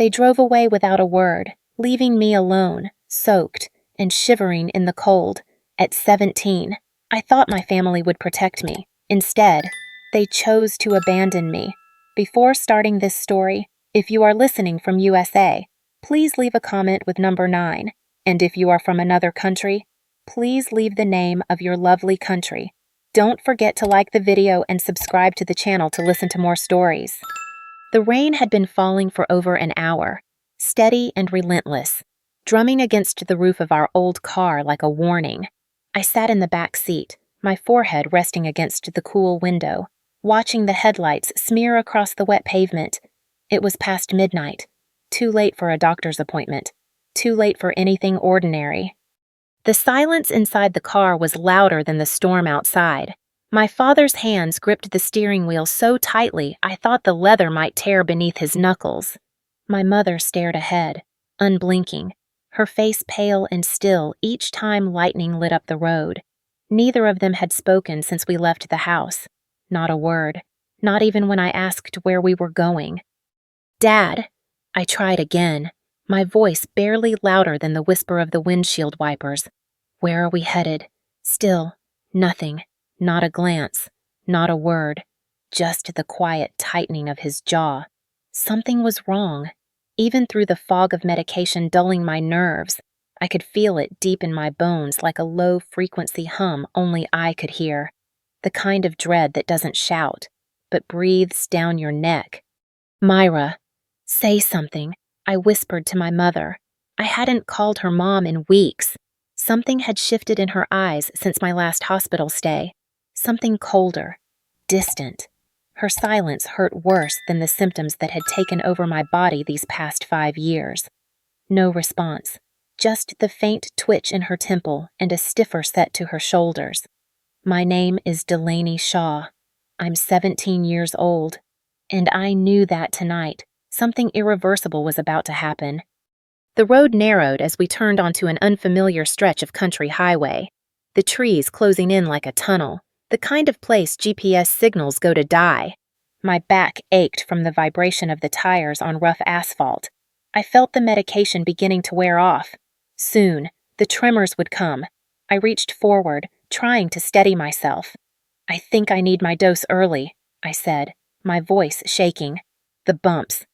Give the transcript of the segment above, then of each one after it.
They drove away without a word, leaving me alone, soaked, and shivering in the cold. At 17, I thought my family would protect me. Instead, they chose to abandon me. Before starting this story, if you are listening from USA, please leave a comment with number 9. And if you are from another country, please leave the name of your lovely country. Don't forget to like the video and subscribe to the channel to listen to more stories. The rain had been falling for over an hour, steady and relentless, drumming against the roof of our old car like a warning. I sat in the back seat, my forehead resting against the cool window, watching the headlights smear across the wet pavement. It was past midnight, too late for a doctor's appointment, too late for anything ordinary. The silence inside the car was louder than the storm outside. My father's hands gripped the steering wheel so tightly I thought the leather might tear beneath his knuckles. My mother stared ahead, unblinking, her face pale and still each time lightning lit up the road. Neither of them had spoken since we left the house. Not a word, not even when I asked where we were going. "Dad," I tried again, my voice barely louder than the whisper of the windshield wipers. "Where are we headed?" Still, nothing, not a glance, not a word, just the quiet tightening of his jaw. Something was wrong. Even through the fog of medication dulling my nerves, I could feel it deep in my bones like a low-frequency hum only I could hear. The kind of dread that doesn't shout, but breathes down your neck. "Myra, say something," I whispered to my mother. I hadn't called her mom in weeks. Something had shifted in her eyes since my last hospital stay. Something colder, distant. Her silence hurt worse than the symptoms that had taken over my body these past 5 years. No response, just the faint twitch in her temple and a stiffer set to her shoulders. "My name is Delaney Shaw. I'm 17 years old, and I knew that tonight something irreversible was about to happen." The road narrowed as we turned onto an unfamiliar stretch of country highway, the trees closing in like a tunnel, the kind of place GPS signals go to die. My back ached from the vibration of the tires on rough asphalt. I felt the medication beginning to wear off. Soon, the tremors would come. I reached forward, trying to steady myself. "I think I need my dose early," I said, my voice shaking. "The bumps."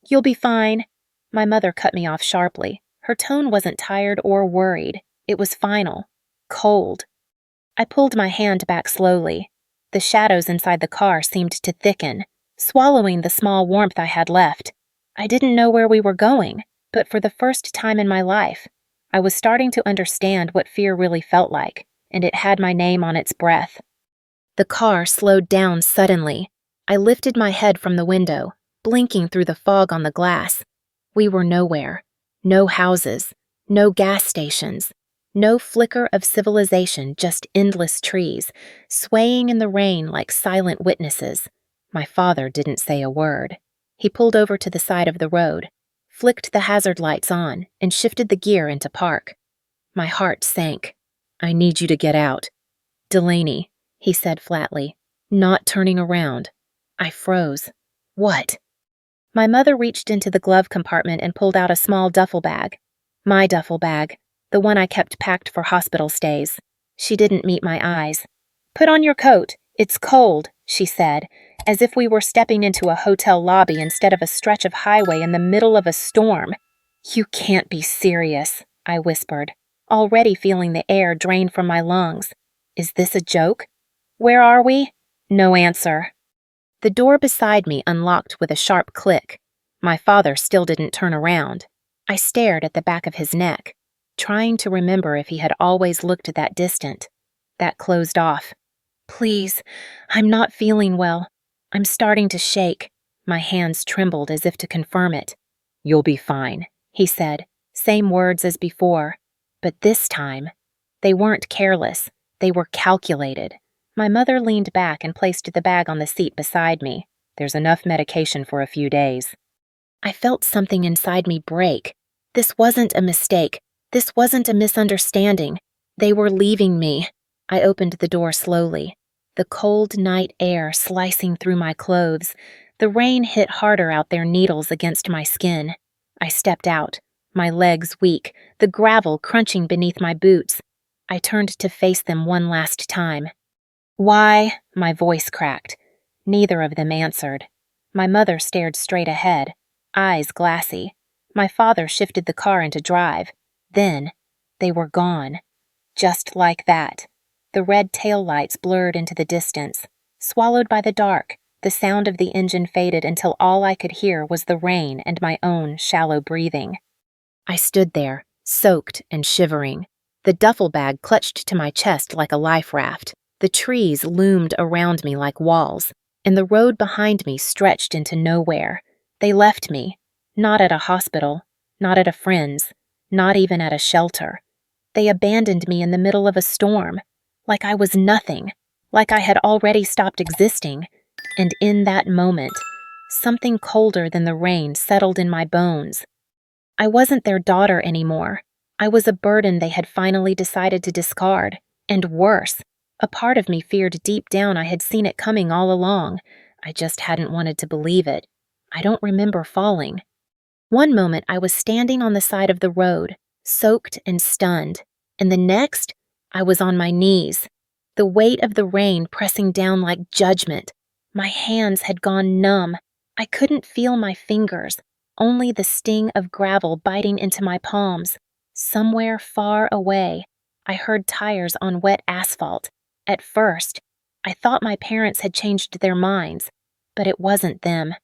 "You'll be fine." My mother cut me off sharply. Her tone wasn't tired or worried. It was final, cold. I pulled my hand back slowly. The shadows inside the car seemed to thicken, swallowing the small warmth I had left. I didn't know where we were going, but for the first time in my life, I was starting to understand what fear really felt like, and it had my name on its breath. The car slowed down suddenly. I lifted my head from the window, blinking through the fog on the glass. We were nowhere. No houses, no gas stations, no flicker of civilization, just endless trees, swaying in the rain like silent witnesses. My father didn't say a word. He pulled over to the side of the road, flicked the hazard lights on, and shifted the gear into park. My heart sank. "I need you to get out." "Delaney," he said flatly, not turning around. I froze. "What?" My mother reached into the glove compartment and pulled out a small duffel bag. My duffel bag, the one I kept packed for hospital stays. She didn't meet my eyes. "Put on your coat. It's cold," she said, as if we were stepping into a hotel lobby instead of a stretch of highway in the middle of a storm. "You can't be serious," I whispered, already feeling the air drain from my lungs. "Is this a joke? Where are we?" No answer. The door beside me unlocked with a sharp click. My father still didn't turn around. I stared at the back of his neck, trying to remember if he had always looked that distant, that closed off. "Please, I'm not feeling well. I'm starting to shake." My hands trembled as if to confirm it. "You'll be fine," he said, same words as before. But this time, they weren't careless. They were calculated. My mother leaned back and placed the bag on the seat beside me. "There's enough medication for a few days." I felt something inside me break. This wasn't a mistake. This wasn't a misunderstanding. They were leaving me. I opened the door slowly, the cold night air slicing through my clothes. The rain hit harder out there, needles against my skin. I stepped out, my legs weak, the gravel crunching beneath my boots. I turned to face them one last time. "Why?" My voice cracked. Neither of them answered. My mother stared straight ahead, eyes glassy. My father shifted the car into drive. Then, they were gone. Just like that. The red taillights blurred into the distance. Swallowed by the dark, the sound of the engine faded until all I could hear was the rain and my own shallow breathing. I stood there, soaked and shivering, the duffel bag clutched to my chest like a life raft. The trees loomed around me like walls, and the road behind me stretched into nowhere. They left me, not at a hospital, not at a friend's, not even at a shelter. They abandoned me in the middle of a storm, like I was nothing, like I had already stopped existing. And in that moment, something colder than the rain settled in my bones. I wasn't their daughter anymore. I was a burden they had finally decided to discard. And worse, a part of me feared deep down I had seen it coming all along. I just hadn't wanted to believe it. I don't remember falling. One moment I was standing on the side of the road, soaked and stunned, and the next, I was on my knees, the weight of the rain pressing down like judgment. My hands had gone numb. I couldn't feel my fingers, only the sting of gravel biting into my palms. Somewhere far away, I heard tires on wet asphalt. At first, I thought my parents had changed their minds, but it wasn't them.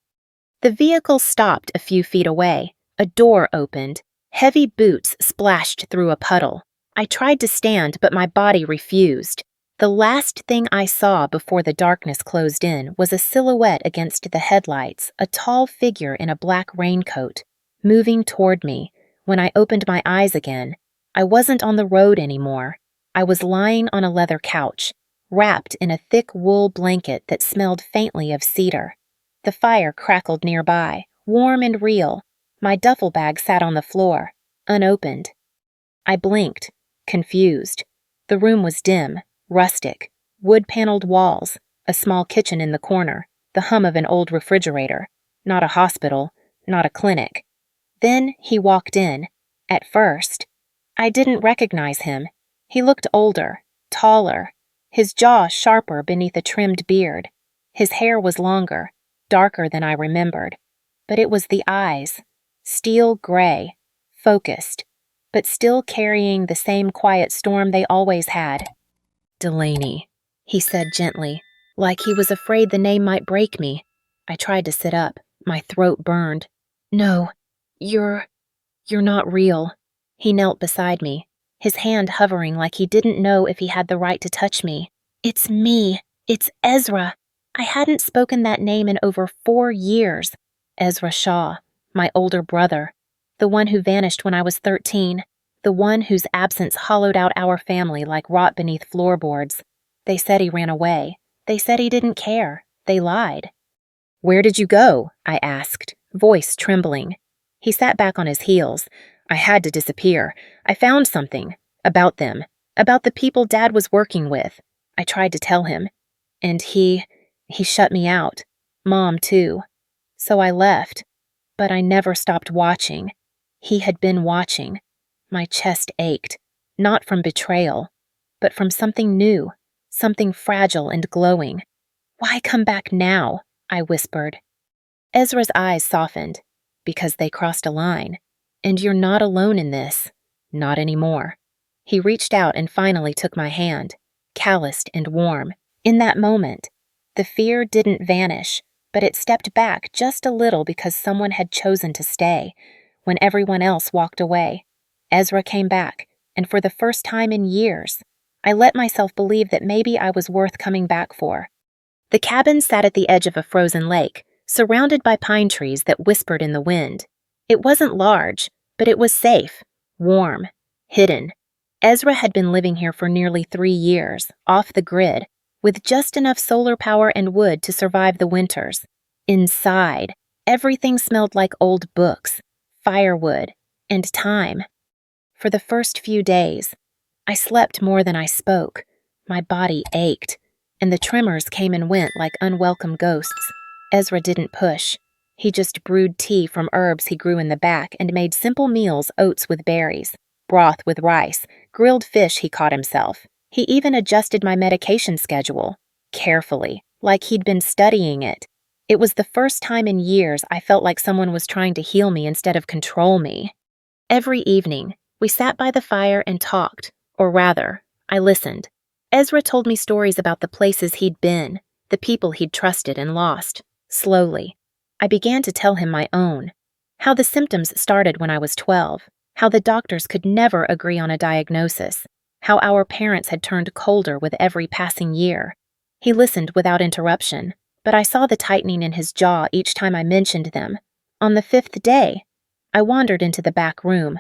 The vehicle stopped a few feet away. A door opened. Heavy boots splashed through a puddle. I tried to stand, but my body refused. The last thing I saw before the darkness closed in was a silhouette against the headlights, a tall figure in a black raincoat, moving toward me. When I opened my eyes again, I wasn't on the road anymore. I was lying on a leather couch, wrapped in a thick wool blanket that smelled faintly of cedar. The fire crackled nearby, warm and real. My duffel bag sat on the floor, unopened. I blinked, confused. The room was dim, rustic, wood-paneled walls, a small kitchen in the corner, the hum of an old refrigerator. Not a hospital, not a clinic. Then he walked in. At first, I didn't recognize him. He looked older, taller, his jaw sharper beneath a trimmed beard. His hair was longer, darker than I remembered. But it was the eyes, steel gray, focused, but still carrying the same quiet storm they always had. "Delaney," he said gently, like he was afraid the name might break me. I tried to sit up. My throat burned. "No, you're not real." He knelt beside me, his hand hovering like he didn't know if he had the right to touch me. "It's me. It's Ezra." I hadn't spoken that name in over 4 years. Ezra Shaw, my older brother, the one who vanished when I was 13, the one whose absence hollowed out our family like rot beneath floorboards. They said he ran away. They said he didn't care. They lied. "Where did you go?" I asked, voice trembling. He sat back on his heels. "I had to disappear. I found something. About them. About the people Dad was working with." I tried to tell him. And he shut me out. Mom, too. So I left. But I never stopped watching. He had been watching. My chest ached. Not from betrayal, but from something new. Something fragile and glowing. "Why come back now?" I whispered. Ezra's eyes softened. "Because they crossed a line. And you're not alone in this. Not anymore." He reached out and finally took my hand, calloused and warm. In that moment, the fear didn't vanish, but it stepped back just a little because someone had chosen to stay. When everyone else walked away, Ezra came back, and for the first time in years, I let myself believe that maybe I was worth coming back for. The cabin sat at the edge of a frozen lake, surrounded by pine trees that whispered in the wind. It wasn't large, but it was safe, warm, hidden. Ezra had been living here for nearly 3 years, off the grid, with just enough solar power and wood to survive the winters. Inside, everything smelled like old books, firewood, and time. For the first few days, I slept more than I spoke. My body ached, and the tremors came and went like unwelcome ghosts. Ezra didn't push. He just brewed tea from herbs he grew in the back and made simple meals: oats with berries, broth with rice, grilled fish he caught himself. He even adjusted my medication schedule, carefully, like he'd been studying it. It was the first time in years I felt like someone was trying to heal me instead of control me. Every evening, we sat by the fire and talked, or rather, I listened. Ezra told me stories about the places he'd been, the people he'd trusted and lost. Slowly, I began to tell him my own. How the symptoms started when I was 12, how the doctors could never agree on a diagnosis, how our parents had turned colder with every passing year. He listened without interruption, but I saw the tightening in his jaw each time I mentioned them. On the 5th day, I wandered into the back room.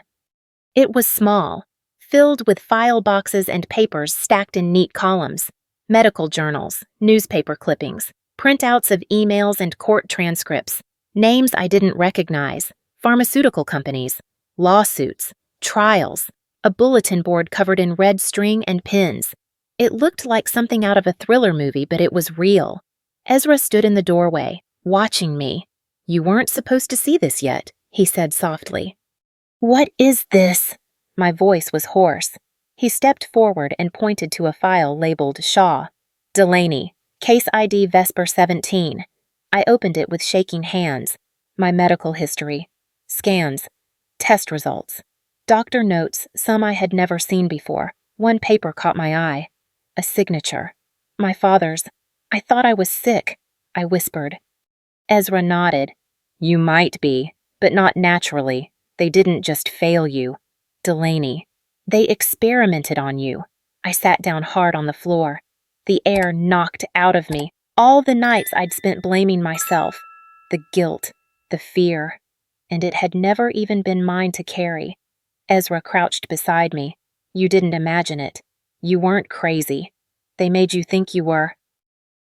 It was small, filled with file boxes and papers stacked in neat columns, medical journals, newspaper clippings, printouts of emails and court transcripts, names I didn't recognize, pharmaceutical companies, lawsuits, trials, a bulletin board covered in red string and pins. It looked like something out of a thriller movie, but it was real. Ezra stood in the doorway, watching me. "You weren't supposed to see this yet," he said softly. "What is this?" My voice was hoarse. He stepped forward and pointed to a file labeled Shaw. "Delaney, case ID Vesper 17. I opened it with shaking hands. My medical history. Scans. Test results. Doctor notes, some I had never seen before. One paper caught my eye. A signature. My father's. "I thought I was sick," I whispered. Ezra nodded. "You might be, but not naturally. They didn't just fail you. Delaney, they experimented on you." I sat down hard on the floor. The air knocked out of me. All the nights I'd spent blaming myself. The guilt, the fear. And it had never even been mine to carry. Ezra crouched beside me. "You didn't imagine it. You weren't crazy. They made you think you were."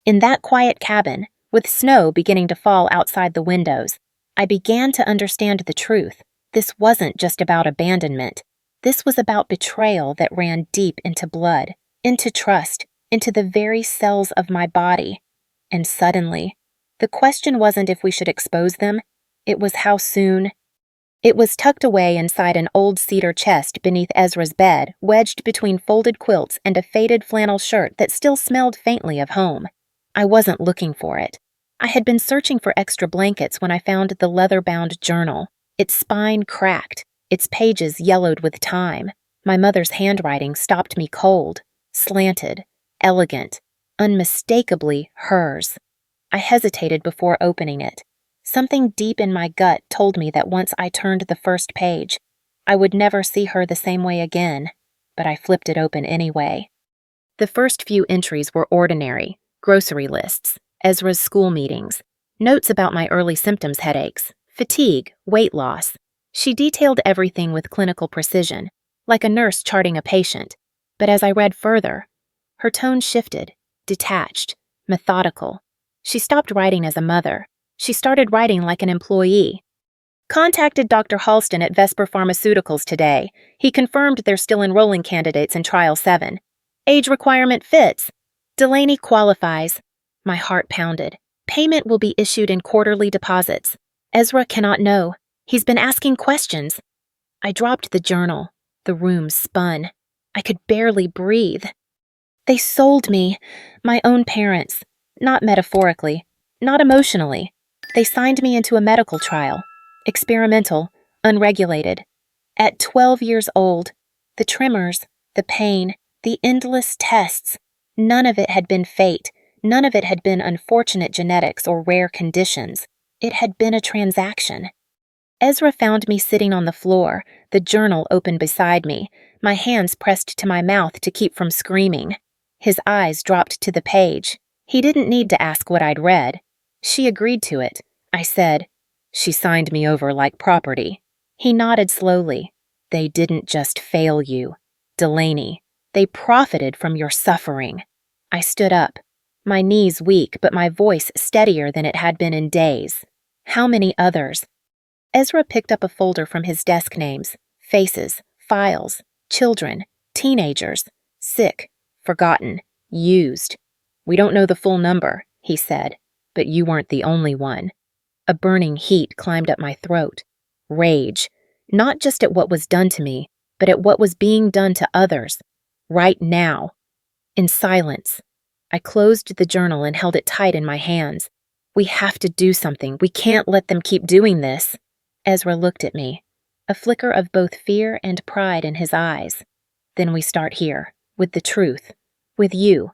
In that quiet cabin, with snow beginning to fall outside the windows, I began to understand the truth. This wasn't just about abandonment. This was about betrayal that ran deep into blood, into trust, into the very cells of my body. And suddenly, the question wasn't if we should expose them, it was how soon. It was tucked away inside an old cedar chest beneath Ezra's bed, wedged between folded quilts and a faded flannel shirt that still smelled faintly of home. I wasn't looking for it. I had been searching for extra blankets when I found the leather-bound journal, its spine cracked, its pages yellowed with time. My mother's handwriting stopped me cold, slanted, elegant, unmistakably hers. I hesitated before opening it. Something deep in my gut told me that once I turned the first page, I would never see her the same way again, but I flipped it open anyway. The first few entries were ordinary: grocery lists, Ezra's school meetings, notes about my early symptoms: headaches, fatigue, weight loss. She detailed everything with clinical precision, like a nurse charting a patient. But as I read further, her tone shifted, detached, methodical. She stopped writing as a mother. She started writing like an employee. "Contacted Dr. Halston at Vesper Pharmaceuticals today. He confirmed they're still enrolling candidates in Trial 7. Age requirement fits. Delaney qualifies." My heart pounded. "Payment will be issued in quarterly deposits. Ezra cannot know. He's been asking questions." I dropped the journal. The room spun. I could barely breathe. They sold me, my own parents. Not metaphorically, not emotionally. They signed me into a medical trial. Experimental, unregulated. At 12 years old, the tremors, the pain, the endless tests, none of it had been fate. None of it had been unfortunate genetics or rare conditions. It had been a transaction. Ezra found me sitting on the floor, the journal open beside me, my hands pressed to my mouth to keep from screaming. His eyes dropped to the page. He didn't need to ask what I'd read. "She agreed to it," I said. "She signed me over like property." He nodded slowly. "They didn't just fail you, Delaney. They profited from your suffering." I stood up, my knees weak but my voice steadier than it had been in days. "How many others?" Ezra picked up a folder from his desk: names, faces, files, children, teenagers, sick, forgotten, used. "We don't know the full number," he said, "but you weren't the only one." A burning heat climbed up my throat. Rage, not just at what was done to me, but at what was being done to others, right now. In silence, I closed the journal and held it tight in my hands. We have to do something. We can't let them keep doing this. Ezra looked at me, a flicker of both fear and pride in his eyes. Then we start here, with the truth, with you.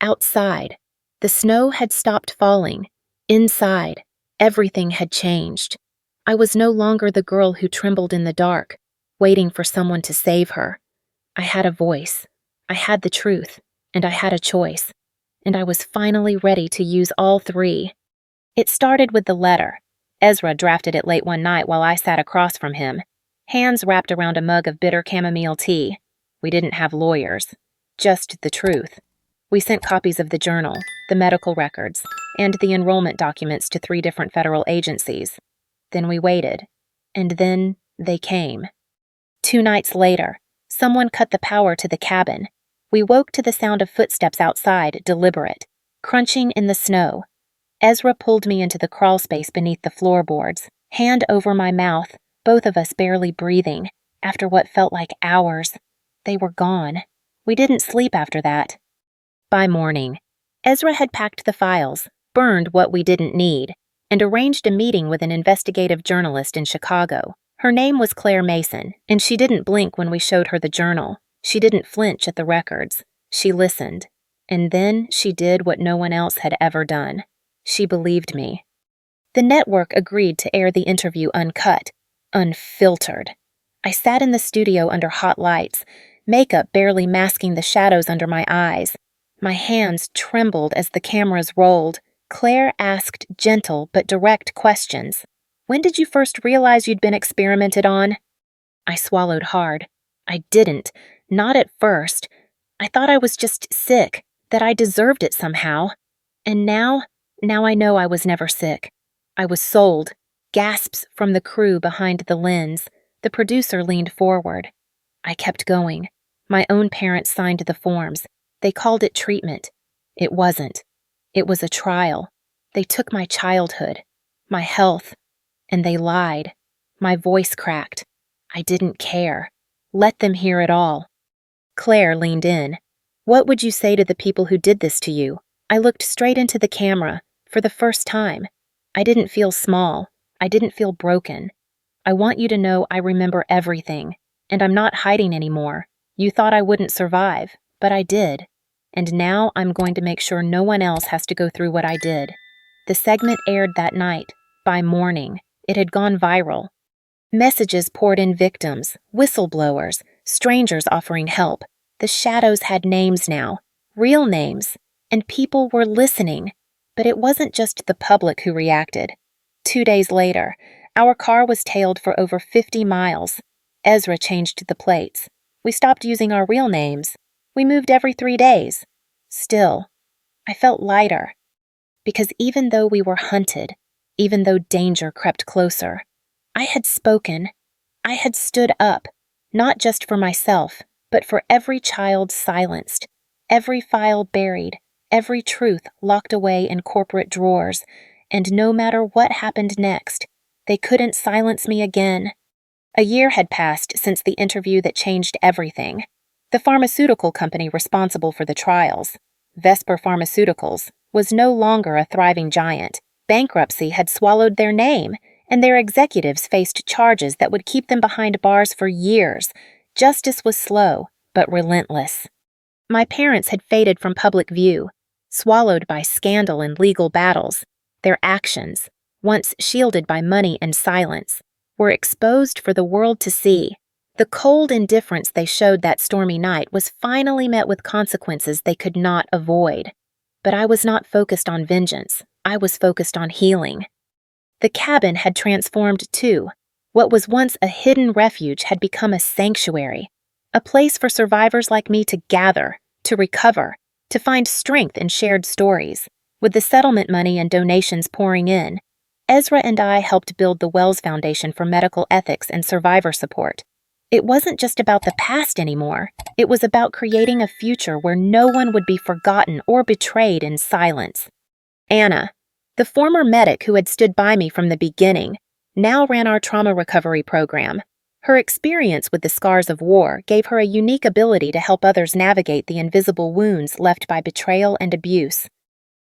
Outside, the snow had stopped falling. Inside, everything had changed. I was no longer the girl who trembled in the dark, waiting for someone to save her. I had a voice. I had the truth, and I had a choice. And I was finally ready to use all three. It started with the letter. Ezra drafted it late one night while I sat across from him, hands wrapped around a mug of bitter chamomile tea. We didn't have lawyers, just the truth. We sent copies of the journal, the medical records, and the enrollment documents to 3 different federal agencies. Then we waited, and then they came. 2 nights later, someone cut the power to the cabin. We woke to the sound of footsteps outside, deliberate, crunching in the snow. Ezra pulled me into the crawl space beneath the floorboards, hand over my mouth, both of us barely breathing, after what felt like hours. They were gone. We didn't sleep after that. By morning, Ezra had packed the files, burned what we didn't need, and arranged a meeting with an investigative journalist in Chicago. Her name was Claire Mason, and she didn't blink when we showed her the journal. She didn't flinch at the records. She listened. And then she did what no one else had ever done. She believed me. The network agreed to air the interview uncut, unfiltered. I sat in the studio under hot lights, makeup barely masking the shadows under my eyes. My hands trembled as the cameras rolled. Claire asked gentle but direct questions. When did you first realize you'd been experimented on? I swallowed hard. I didn't. Not at first. I thought I was just sick, that I deserved it somehow. And now I know I was never sick. I was sold. Gasps from the crew behind the lens. The producer leaned forward. I kept going. My own parents signed the forms. They called it treatment. It wasn't. It was a trial. They took my childhood, my health, and they lied. My voice cracked. I didn't care. Let them hear it all. Claire leaned in. What would you say to the people who did this to you? I looked straight into the camera, for the first time. I didn't feel small. I didn't feel broken. I want you to know I remember everything, and I'm not hiding anymore. You thought I wouldn't survive, but I did. And now I'm going to make sure no one else has to go through what I did. The segment aired that night. By morning, it had gone viral. Messages poured in, victims, whistleblowers, strangers offering help. The shadows had names now, real names, and people were listening. But it wasn't just the public who reacted. 2 days later, our car was tailed for over 50 miles. Ezra changed the plates. We stopped using our real names. We moved every 3 days. Still, I felt lighter. Because even though we were hunted, even though danger crept closer, I had spoken. I had stood up, not just for myself, but for every child silenced, every file buried, every truth locked away in corporate drawers, and no matter what happened next, they couldn't silence me again. A year had passed since the interview that changed everything. The pharmaceutical company responsible for the trials, Vesper Pharmaceuticals, was no longer a thriving giant. Bankruptcy had swallowed their name, and their executives faced charges that would keep them behind bars for years. Justice was slow, but relentless. My parents had faded from public view, swallowed by scandal and legal battles. Their actions, once shielded by money and silence, were exposed for the world to see. The cold indifference they showed that stormy night was finally met with consequences they could not avoid. But I was not focused on vengeance. I was focused on healing. The cabin had transformed too. What was once a hidden refuge had become a sanctuary, a place for survivors like me to gather, to recover, to find strength in shared stories. With the settlement money and donations pouring in, Ezra and I helped build the Wells Foundation for Medical Ethics and Survivor Support. It wasn't just about the past anymore. It was about creating a future where no one would be forgotten or betrayed in silence. Anna, The former medic who had stood by me from the beginning now ran our trauma recovery program. Her experience with the scars of war gave her a unique ability to help others navigate the invisible wounds left by betrayal and abuse.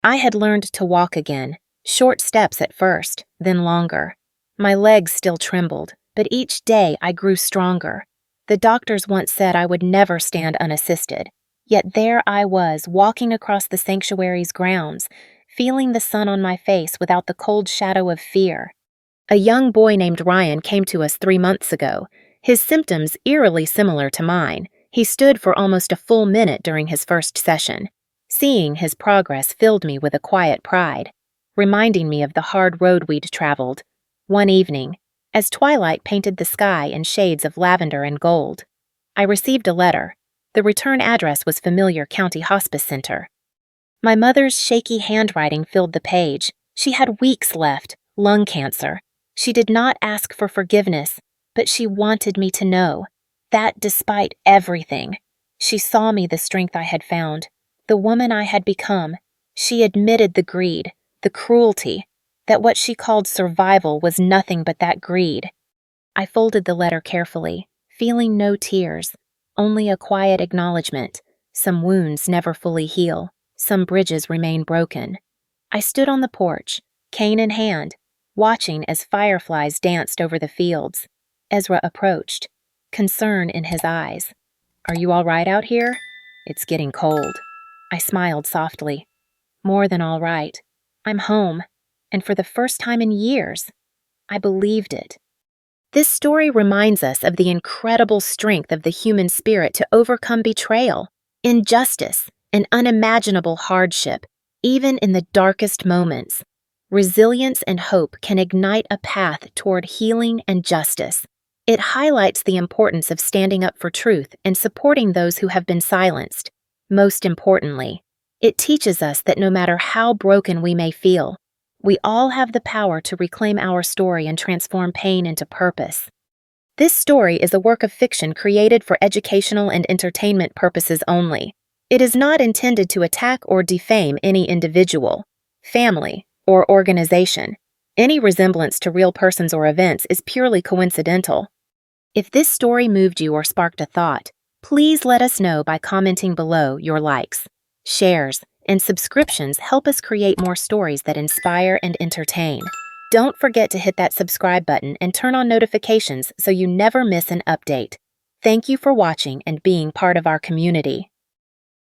I had learned to walk again, short steps at first, then longer. My legs still trembled, but each day I grew stronger. The doctors once said I would never stand unassisted, yet there I was, walking across the sanctuary's grounds, feeling the sun on my face without the cold shadow of fear. A young boy named Ryan came to us 3 months ago, his symptoms eerily similar to mine. He stood for almost a full minute during his first session. Seeing his progress filled me with a quiet pride, reminding me of the hard road we'd traveled. One evening, as twilight painted the sky in shades of lavender and gold, I received a letter. The return address was familiar County Hospice Center. My mother's shaky handwriting filled the page. She had weeks left, lung cancer. She did not ask for forgiveness, but she wanted me to know that despite everything, she saw me the strength I had found, the woman I had become. She admitted the greed, the cruelty, that what she called survival was nothing but that greed. I folded the letter carefully, feeling no tears, only a quiet acknowledgement. Some wounds never fully heal, some bridges remain broken. I stood on the porch, cane in hand, watching as fireflies danced over the fields. Ezra approached, concern in his eyes. "Are you all right out here? It's getting cold." I smiled softly. "More than all right. I'm home, and for the first time in years, I believed it." This story reminds us of the incredible strength of the human spirit to overcome betrayal, injustice, and unimaginable hardship, even in the darkest moments. Resilience and hope can ignite a path toward healing and justice. It highlights the importance of standing up for truth and supporting those who have been silenced. Most importantly, it teaches us that no matter how broken we may feel, we all have the power to reclaim our story and transform pain into purpose. This story is a work of fiction created for educational and entertainment purposes only. It is not intended to attack or defame any individual, family, or organization. Any resemblance to real persons or events is purely coincidental. If this story moved you or sparked a thought, please let us know by commenting below. Your likes, shares, and subscriptions help us create more stories that inspire and entertain. Don't forget to hit that subscribe button and turn on notifications so you never miss an update. Thank you for watching and being part of our community.